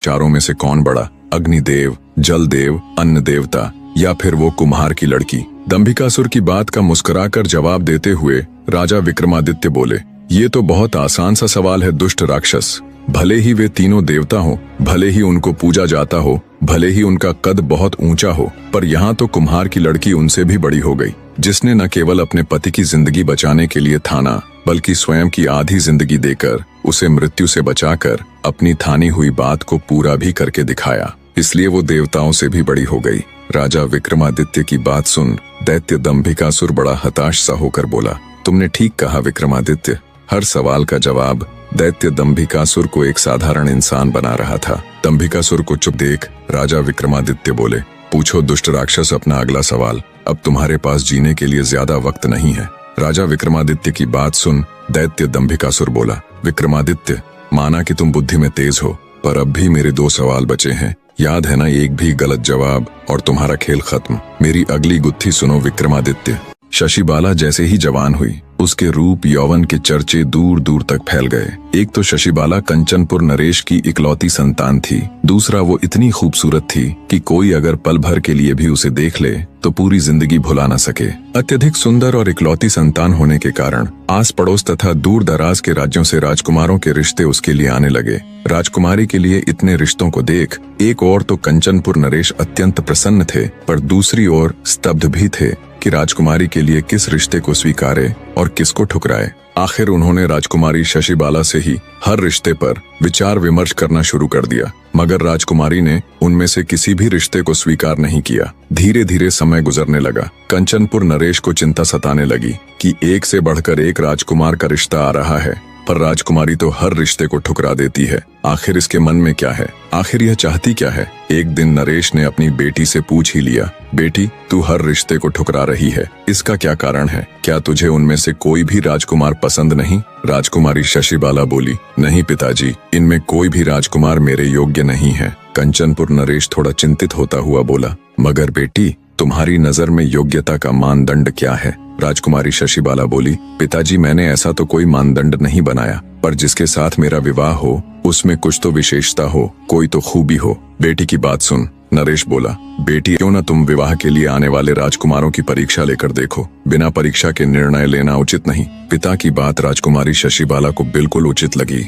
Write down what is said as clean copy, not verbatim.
चारों में से कौन बड़ा, अग्निदेव, जलदेव, अन्न देवता या फिर वो कुम्हार की लड़की? दंभिकासुर की बात का मुस्कुराकर जवाब देते हुए राजा विक्रमादित्य बोले, ये तो बहुत आसान सा सवाल है दुष्ट राक्षस। भले ही वे तीनों देवता हो, भले ही उनको पूजा जाता हो, भले ही उनका कद बहुत ऊंचा हो, पर यहाँ तो कुम्हार की लड़की उनसे भी बड़ी हो गई, जिसने न केवल अपने पति की जिंदगी बचाने के लिए थाना, बल्कि स्वयं की आधी जिंदगी देकर उसे मृत्यु से बचाकर अपनी थानी हुई बात को पूरा भी करके दिखाया। इसलिए वो देवताओं से भी बड़ी हो गई। राजा विक्रमादित्य की बात सुन दैत्य दंभिकासुर बड़ा हताश सा होकर बोला, तुमने ठीक कहा विक्रमादित्य। हर सवाल का जवाब दैत्य दंभिकासुर को एक साधारण इंसान बना रहा था। दंभिकासुर को चुप देख राजा विक्रमादित्य बोले, पूछो दुष्ट राक्षस अपना अगला सवाल। अब तुम्हारे पास जीने के लिए ज्यादा वक्त नहीं है। राजा विक्रमादित्य की बात सुन दैत्य दंभिकासुर बोला, विक्रमादित्य, माना कि तुम बुद्धि में तेज हो, पर अब भी मेरे 2 सवाल बचे हैं। याद है ना, एक भी गलत जवाब और तुम्हारा खेल खत्म। मेरी अगली गुत्थी सुनो विक्रमादित्य। शशिबाला जैसे ही जवान हुई, उसके रूप यौवन के चर्चे दूर दूर तक फैल गए। एक तो शशिबाला कंचनपुर नरेश की इकलौती संतान थी, दूसरा वो इतनी खूबसूरत थी कि कोई अगर पल भर के लिए भी उसे देख ले तो पूरी जिंदगी भुला न सके। अत्यधिक सुंदर और इकलौती संतान होने के कारण आस पड़ोस तथा दूर दराज के राज्यों से राजकुमारों के रिश्ते उसके लिए आने लगे। राजकुमारी के लिए इतने रिश्तों को देख एक ओर तो कंचनपुर नरेश अत्यंत प्रसन्न थे, पर दूसरी ओर स्तब्ध भी थे कि राजकुमारी के लिए किस रिश्ते को स्वीकारे और किसको ठुकराए। आखिर उन्होंने राजकुमारी शशिबाला से ही हर रिश्ते पर विचार विमर्श करना शुरू कर दिया, मगर राजकुमारी ने उनमें से किसी भी रिश्ते को स्वीकार नहीं किया। धीरे धीरे समय गुजरने लगा। कंचनपुर नरेश को चिंता सताने लगी कि एक से बढ़कर एक राजकुमार का रिश्ता आ रहा है, पर राजकुमारी तो हर रिश्ते को ठुकरा देती है। आखिर इसके मन में क्या है? आखिर यह चाहती क्या है? एक दिन नरेश ने अपनी बेटी से पूछ ही लिया, बेटी, तू हर रिश्ते को ठुकरा रही है, इसका क्या कारण है? क्या तुझे उनमें से कोई भी राजकुमार पसंद नहीं? राजकुमारी शशिबाला बोली, नहीं पिताजी, इनमें कोई भी राजकुमार मेरे योग्य नहीं है। कंचनपुर नरेश थोड़ा चिंतित होता हुआ बोला, मगर बेटी, तुम्हारी नजर में योग्यता का मानदंड क्या है? राजकुमारी शशिबाला बोली, पिताजी, मैंने ऐसा तो कोई मानदंड नहीं बनाया, पर जिसके साथ मेरा विवाह हो उसमें कुछ तो विशेषता हो, कोई तो खूबी हो। बेटी की बात सुन नरेश बोला, बेटी, क्यों न तुम विवाह के लिए आने वाले राजकुमारों की परीक्षा लेकर देखो। बिना परीक्षा के निर्णय लेना उचित नहीं। पिता की बात राजकुमारी शशिबाला को बिल्कुल उचित लगी।